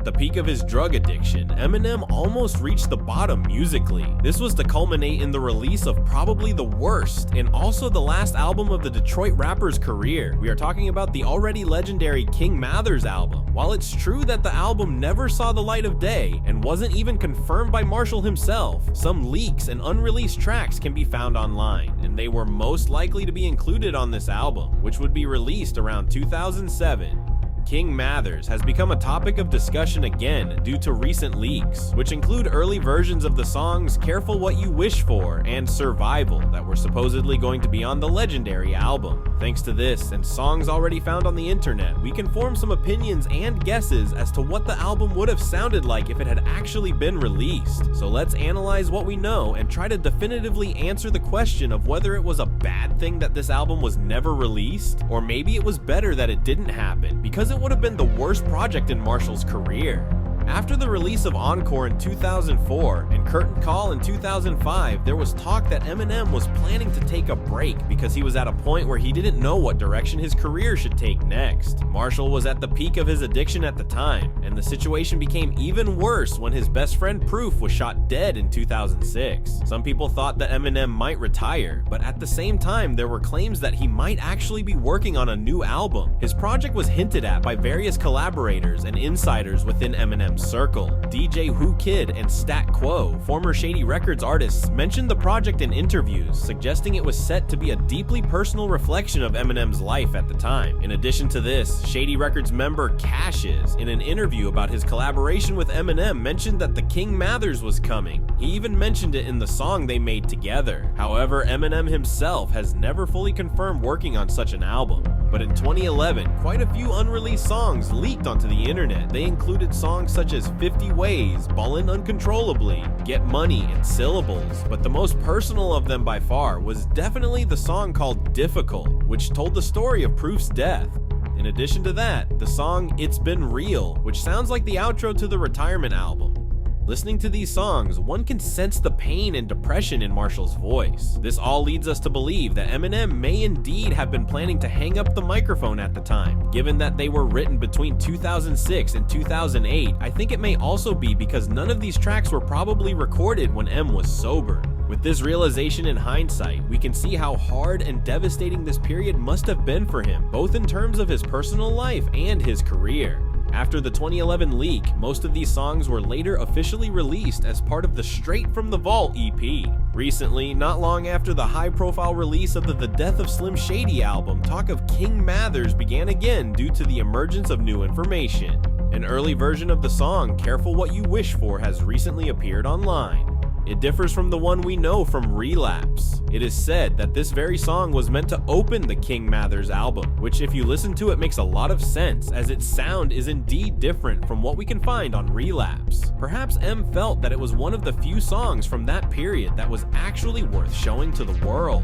the peak of his drug addiction, Eminem almost reached the bottom musically. This was to culminate in the release of probably the worst and also the last album of the Detroit rapper's career. We are talking about the already legendary King Mathers album. While it's true that the album never saw the light of day and wasn't even confirmed by Marshall himself, some leaks and unreleased tracks can be found online, and they were most likely to be included on this album, which would be released around 2007. King Mathers has become a topic of discussion again due to recent leaks, which include early versions of the songs Careful What You Wish For and Survival that were supposedly going to be on the legendary album. Thanks to this and songs already found on the internet, we can form some opinions and guesses as to what the album would have sounded like if it had actually been released. So let's analyze what we know and try to definitively answer the question of whether it was a bad thing that this album was never released, or maybe it was better that it didn't happen, because it would have been the worst project in Marshall's career. After the release of Encore in 2004 and Curtain Call in 2005, there was talk that Eminem was planning to take a break because he was at a point where he didn't know what direction his career should take next. Marshall was at the peak of his addiction at the time, and the situation became even worse when his best friend Proof was shot dead in 2006. Some people thought that Eminem might retire, but at the same time there were claims that he might actually be working on a new album. His project was hinted at by various collaborators and insiders within Eminem's circle. DJ Who Kid and Stat Quo, former Shady Records artists, mentioned the project in interviews, suggesting it was set to be a deeply personal reflection of Eminem's life at the time. In addition to this, Shady Records member Cassius, in an interview about his collaboration with Eminem, mentioned that the King Mathers was coming. He even mentioned it in the song they made together. However, Eminem himself has never fully confirmed working on such an album. But in 2011, quite a few unreleased songs leaked onto the internet. They included songs such as 50 Ways, Ballin' Uncontrollably, Get Money, and Syllables. But the most personal of them by far was definitely the song called Difficult, which told the story of Proof's death. In addition to that, the song It's Been Real, which sounds like the outro to the Retirement album. Listening to these songs, one can sense the pain and depression in Marshall's voice. This all leads us to believe that Eminem may indeed have been planning to hang up the microphone at the time. Given that they were written between 2006 and 2008, I think it may also be because none of these tracks were probably recorded when M was sober. With this realization in hindsight, we can see how hard and devastating this period must have been for him, both in terms of his personal life and his career. After the 2011 leak, most of these songs were later officially released as part of the Straight From The Vault EP. Recently, not long after the high-profile release of the Death of Slim Shady album, talk of King Mathers began again due to the emergence of new information. An early version of the song, Careful What You Wish For, has recently appeared online. It differs from the one we know from Relapse. It is said that this very song was meant to open the King Mathers album, which if you listen to it makes a lot of sense, as its sound is indeed different from what we can find on Relapse. Perhaps M felt that it was one of the few songs from that period that was actually worth showing to the world.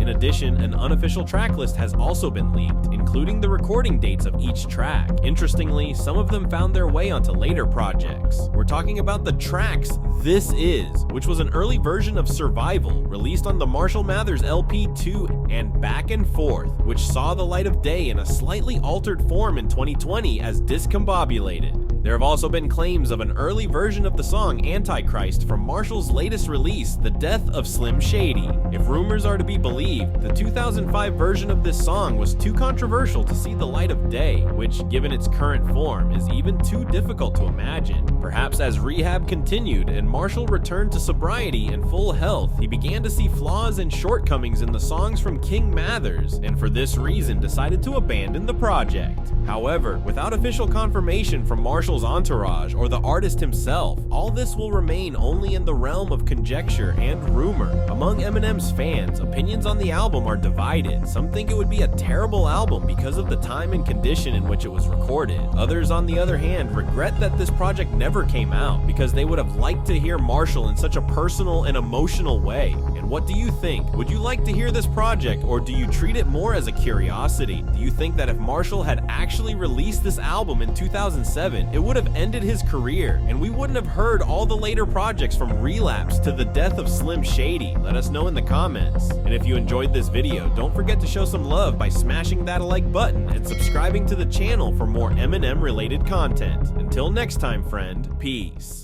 In addition, an unofficial track list has also been leaked, including the recording dates of each track. Interestingly, some of them found their way onto later projects. We're talking about the tracks This Is, which was an early version of Survival, released on the Marshall Mathers LP 2, and Back and Forth, which saw the light of day in a slightly altered form in 2020 as Discombobulated. There have also been claims of an early version of the song Antichrist from Marshall's latest release, The Death of Slim Shady. If rumors are to be believed, the 2005 version of this song was too controversial to see the light of day, which, given its current form, is even too difficult to imagine. Perhaps as rehab continued and Marshall returned to sobriety and full health, he began to see flaws and shortcomings in the songs from King Mathers, and for this reason decided to abandon the project. However, without official confirmation from Marshall's entourage or the artist himself, all this will remain only in the realm of conjecture and rumor. Among Eminem's fans, opinions on the album are divided. Some think it would be a terrible album because of the time and condition in which it was recorded. Others, on the other hand, regret that this project never came out because they would have liked to hear Marshall in such a personal and emotional way. And what do you think? Would you like to hear this project, or do you treat it more as a curiosity? Do you think that if Marshall had actually released this album in 2007, it would have ended his career, and we wouldn't have heard all the later projects from Relapse to the death of Slim Shady? Let us know in the comments. And if you enjoyed this video, don't forget to show some love by smashing that like button and subscribing to the channel for more Eminem related content. Until next time, friend, peace.